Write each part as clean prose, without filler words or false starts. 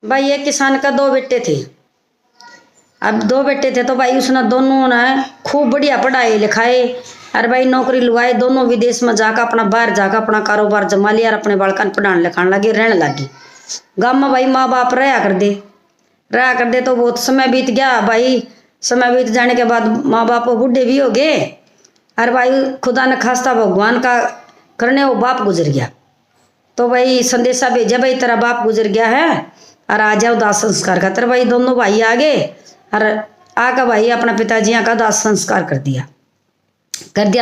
भाई एक किसान का दो बेटे थे। अब दो बेटे थे तो भाई उसने दोनों ने खूब बढ़िया पढ़ाई लिखाई और भाई नौकरी लुगाई। दोनों विदेश में जाकर अपना बाहर जाकर अपना कारोबार जमा लिया और अपने बालकन पढ़ाने लिखाने लगे, रहने लगी। गाँव में भाई माँ बाप रहा कर दे तो बहुत समय बीत गया भाई। समय बीत जाने के बाद माँ बाप बूढ़े भी हो गए और भाई खुदा ने खास्ता भगवान का करने वो बाप गुजर गया। तो भाई संदेशा भेजा, भाई तेरा बाप गुजर गया है और आ जाओ दाह संस्कार का। तेरे भाई दोनों भाई आ गए और आकर भाई अपना पिताजी का दाह संस्कार कर दिया।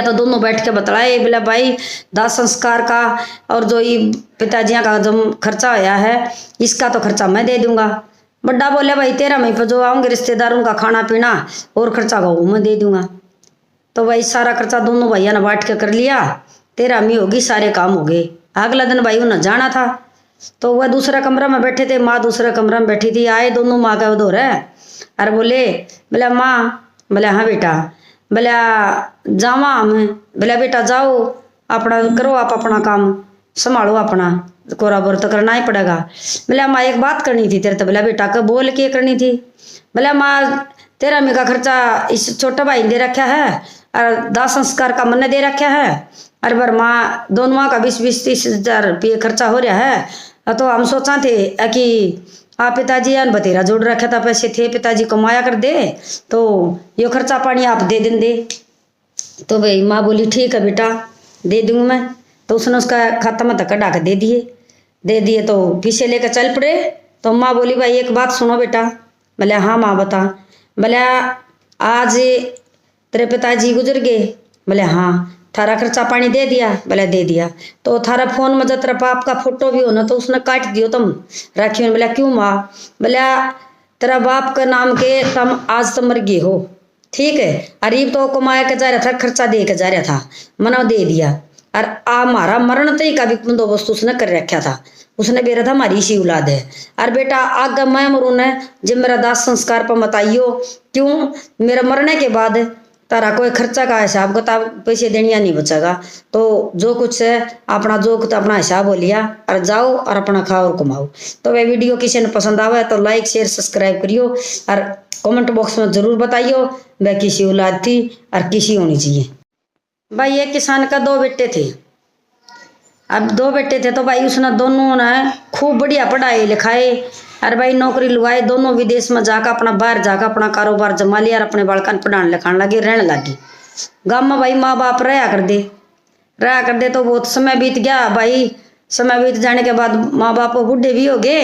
तो दोनों बैठ के बतलाए, बोला भाई दाह संस्कार का और जो ये पिताजी का जो खर्चा होया है इसका तो खर्चा मैं दे दूंगा। बड्डा बोले भाई 13 मई पर जो आऊंगे रिश्तेदारों का खाना पीना और खर्चा का वो मैं दे दूंगा। तो भाई सारा खर्चा दोनों भैया ने बांट के कर लिया। 13 मई होगी, सारे काम हो गए। अगला दिन भाई उन्हें जाना था तो वह दूसरा कमरा में बैठे थे, माँ दूसरे कमरा में बैठी थी। आए दोनों माँ का उधर है और बोला माँ, बोला हाँ बेटा, बोला जावा हम, बोला बेटा जाओ अपना करो, आप अपना काम संभालो, अपना कोरा बोर तो करना ही पड़ेगा। बोला माँ एक बात करनी थी तेरे तो। बोला बेटा का बोल के करनी थी। बोला माँ 13 मई का खर्चा इस छोटा भाई ने दे रखा है और दाह संस्कार का मैंने दे रखा है और बार माँ दोनों का 20-30 रुपये खर्चा हो रहा है। तो हम सोचा थे कि आप पिताजी यान बतेरा जोड़ रखा था, पैसे थे पिताजी कमाया कर दे तो ये खर्चा पानी आप दे दें दे। तो भाई माँ बोली ठीक है बेटा दे दूंगा मैं। तो उसने उसका खाता में धक्का डाक दे दिए तो पीछे लेकर चल पड़े। तो माँ बोली भाई एक बात सुनो बेटा। बोले हाँ माँ बता। बोले आज तेरे पिताजी गुजर गए। बोले हाँ। थारा खर्चा पानी दे दिया। बोले दे दिया। तो थारा फोन में जब तेरा बाप का फोटो भी हो ना तो उसने काट दियो तुम राखी। बोला क्यों माँ। बोला तेरा बाप का नाम के तुम आज तो मर गए हो, ठीक है, अरीब तो कमाया के जा रहा था, खर्चा दे के जा रहा था, मना दे दिया। और हमारा मरण तय का भी बंदोबस्त उसने कर रखा था। उसने बेरा था हमारी इसी औलाद है। और बेटा आगे मैं मरू न जब मेरा दाह संस्कार पर मत आइयो, क्यों मेरा मरने के बाद तारा कोई खर्चा का हिसाब किताब पैसे देनिया नहीं बचेगा। तो जो कुछ है अपना जो कुछ अपना हिसाब हो लिया और जाओ और अपना खाओ और कमाओ। तो वह वीडियो किसी ने पसंद आवे तो लाइक शेयर सब्सक्राइब करियो और कमेंट बॉक्स में जरूर बताइयो वह किसी औलाद थी और किसी होनी चाहिए। भाई एक किसान का दो बेटे थे। अब दो बेटे थे तो भाई उसने दोनों ने खूब बढ़िया पढ़ाई लिखाई और भाई नौकरी लुगाई। दोनों विदेश में जाकर अपना बाहर जाकर अपना कारोबार जमा लिया और अपने बालकन पढ़ाने लिखाने लगे, रहने लगी। गाँव में भाई माँ बाप रहा कर दे तो बहुत समय बीत गया भाई। समय बीत जाने के बाद माँ बाप बूढ़े भी हो गए